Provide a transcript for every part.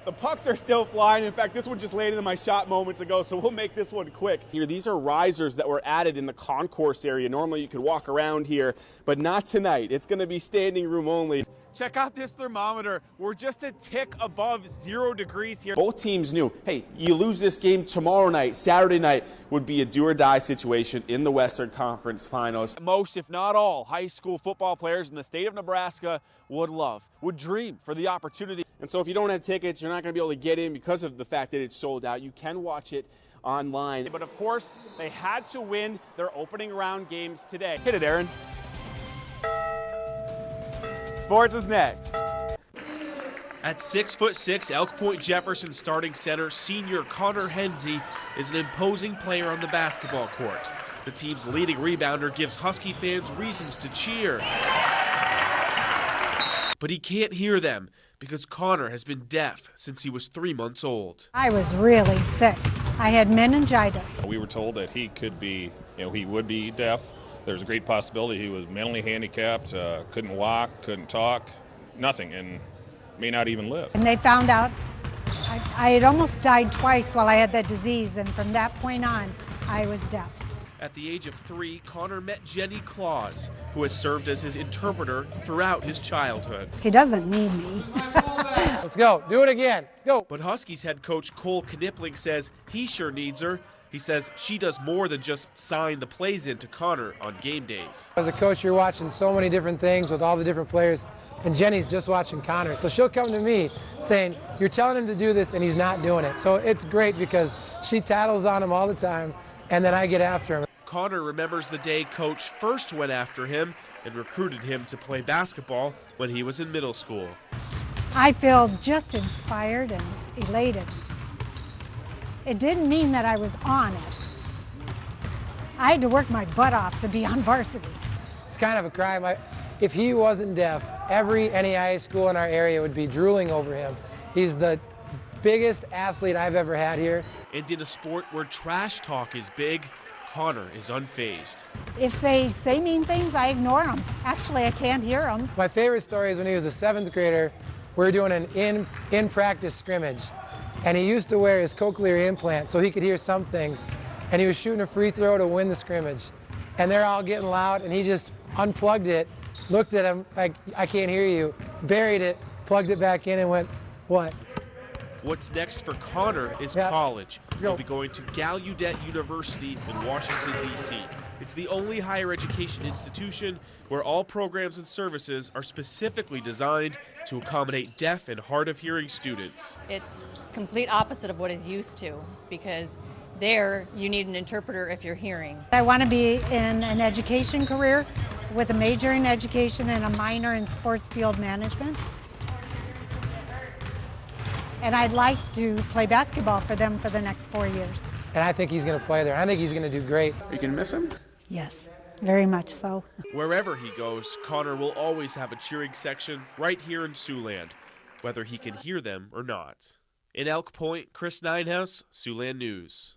The pucks are still flying. In fact, this one just landed in my shot moments ago, so we'll make this one quick. Here, these are risers that were added in the concourse area. Normally you could walk around here, but not tonight. It's going to be standing room only. Check out this thermometer. We're just a tick above 0 degrees here. Both teams knew, hey, you lose this game tomorrow night, Saturday night, would be a do-or-die situation in the Western Conference Finals. Most, if not all, high school football players in the state of Nebraska would dream for the opportunity. And so if you don't have tickets, you're not going to be able to get in because of the fact that it's sold out. You can watch it online. But of course, they had to win their opening round games today. Hit it, Aaron. Sports is next. At 6'6", Elk Point Jefferson starting center senior Connor Hensey is an imposing player on the basketball court. The team's leading rebounder gives Husky fans reasons to cheer. But he can't hear them because Connor has been deaf since he was 3 months old. I was really sick. I had meningitis. We were told that he could be, he would be deaf. There's a great possibility he was mentally handicapped, couldn't walk, couldn't talk, nothing, and may not even live. And they found out I had almost died twice while I had that disease, and from that point on, I was deaf. At the age of 3, Connor met Jenny Claus, who has served as his interpreter throughout his childhood. He doesn't need me. Let's go. Do it again. Let's go. But Huskies head coach Cole Knipling says he sure needs her. He says she does more than just sign the plays into Connor on game days. As a coach, you're watching so many different things with all the different players, and Jenny's just watching Connor. So she'll come to me saying, you're telling him to do this, and he's not doing it. So it's great because she tattles on him all the time, and then I get after him. Connor remembers the day coach first went after him and recruited him to play basketball when he was in middle school. I feel just inspired and elated. It didn't mean that I was on it. I had to work my butt off to be on varsity. It's kind of a crime. If he wasn't deaf, every NAIA school in our area would be drooling over him. He's the biggest athlete I've ever had here. And in a sport where trash talk is big, Connor is unfazed. If they say mean things, I ignore them. Actually, I can't hear them. My favorite story is when he was a 7th grader, we were doing an in-practice scrimmage. And he used to wear his cochlear implant so he could hear some things. And he was shooting a free throw to win the scrimmage. And they're all getting loud, and he just unplugged it, looked at him like, I can't hear you, buried it, plugged it back in, and went, what? What's next for Connor is college. He'll be going to Gallaudet University in Washington, D.C. It's the only higher education institution where all programs and services are specifically designed to accommodate deaf and hard of hearing students. It's complete opposite of what is used to, because there you need an interpreter if you're hearing. I want to be in an education career with a major in education and a minor in sports field management. And I'd like to play basketball for them for the next 4 years. And I think he's going to play there. I think he's going to do great. Are you going to miss him? Yes, very much so. Wherever he goes, Connor will always have a cheering section right here in Siouxland, whether he can hear them or not. In Elk Point, Chris Neyenhouse, Siouxland News.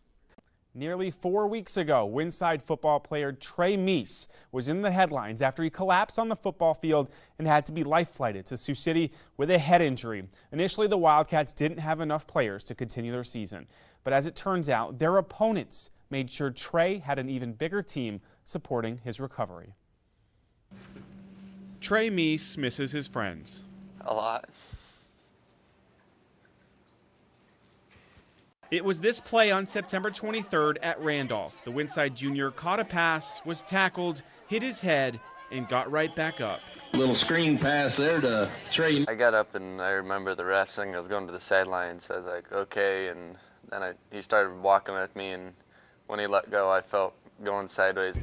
Nearly 4 weeks ago, Windside football player Trey Meese was in the headlines after he collapsed on the football field and had to be life-flighted to Sioux City with a head injury. Initially, the Wildcats didn't have enough players to continue their season. But as it turns out, their opponents made sure Trey had an even bigger team supporting his recovery. Trey Meese misses his friends. A lot. It was this play on September 23rd at Randolph. The Windside junior caught a pass, was tackled, hit his head, and got right back up. Little screen pass there to Trey. I got up and I remember the ref saying I was going to the sidelines. So I was like, okay, and then he started walking with me, and when he let go, I felt going sideways.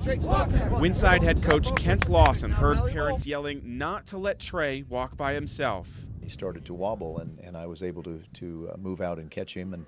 Windside head coach Kent Lawson heard parents yelling not to let Trey walk by himself. He started to wobble, and I was able to move out and catch him, and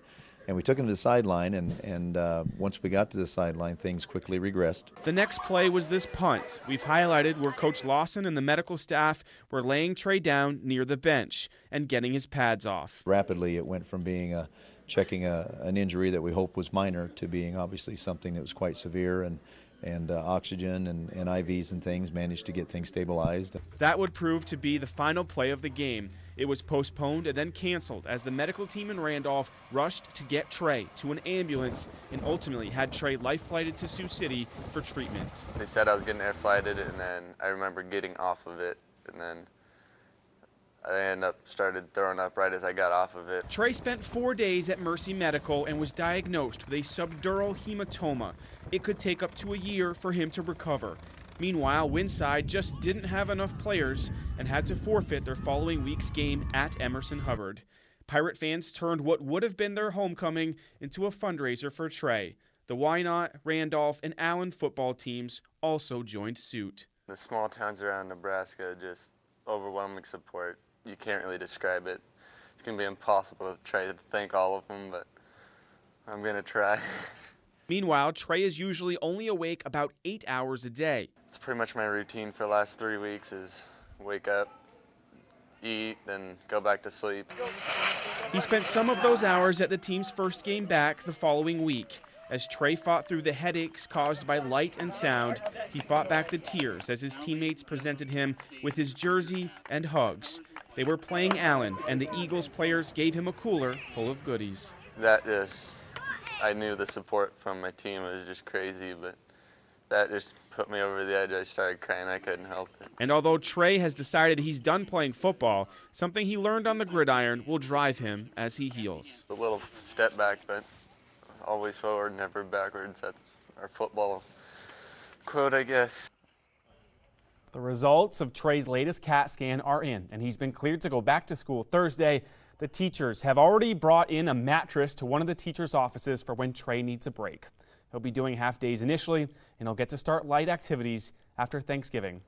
we took him to the sideline, and once we got to the sideline, things quickly regressed. The next play was this punt. We've highlighted where Coach Lawson and the medical staff were laying Trey down near the bench and getting his pads off. Rapidly, it went from being checking an injury that we hope was minor to being obviously something that was quite severe, and oxygen and IVs and things, managed to get things stabilized. That would prove to be the final play of the game. It was postponed and then canceled as the medical team in Randolph rushed to get Trey to an ambulance and ultimately had Trey life-flighted to Sioux City for treatment. They said I was getting air-flighted, and then I remember getting off of it, and then I started throwing up right as I got off of it. Trey spent 4 days at Mercy Medical and was diagnosed with a subdural hematoma. It could take up to a year for him to recover. Meanwhile, Winside just didn't have enough players and had to forfeit their following week's game at Emerson Hubbard. Pirate fans turned what would have been their homecoming into a fundraiser for Trey. The Wynot, Randolph, and Allen football teams also joined suit. The small towns around Nebraska, just overwhelming support. You can't really describe it. It's going to be impossible to try to thank all of them, but I'm going to try. Meanwhile, Trey is usually only awake about 8 hours a day. It's pretty much my routine for the last 3 weeks is wake up, eat, then go back to sleep. He spent some of those hours at the team's first game back the following week. As Trey fought through the headaches caused by light and sound, he fought back the tears as his teammates presented him with his jersey and hugs. They were playing Allen, and the Eagles players gave him a cooler full of goodies. I knew the support from my team was just crazy, but that just put me over the edge. I started crying. I couldn't help it. And although Trey has decided he's done playing football, something he learned on the gridiron will drive him as he heals. A little step back, but always forward, never backwards. That's our football quote, I guess. The results of Trey's latest CAT scan are in, and he's been cleared to go back to school Thursday. The teachers have already brought in a mattress to one of the teachers' offices for when Trey needs a break. He'll be doing half days initially, and he'll get to start light activities after Thanksgiving.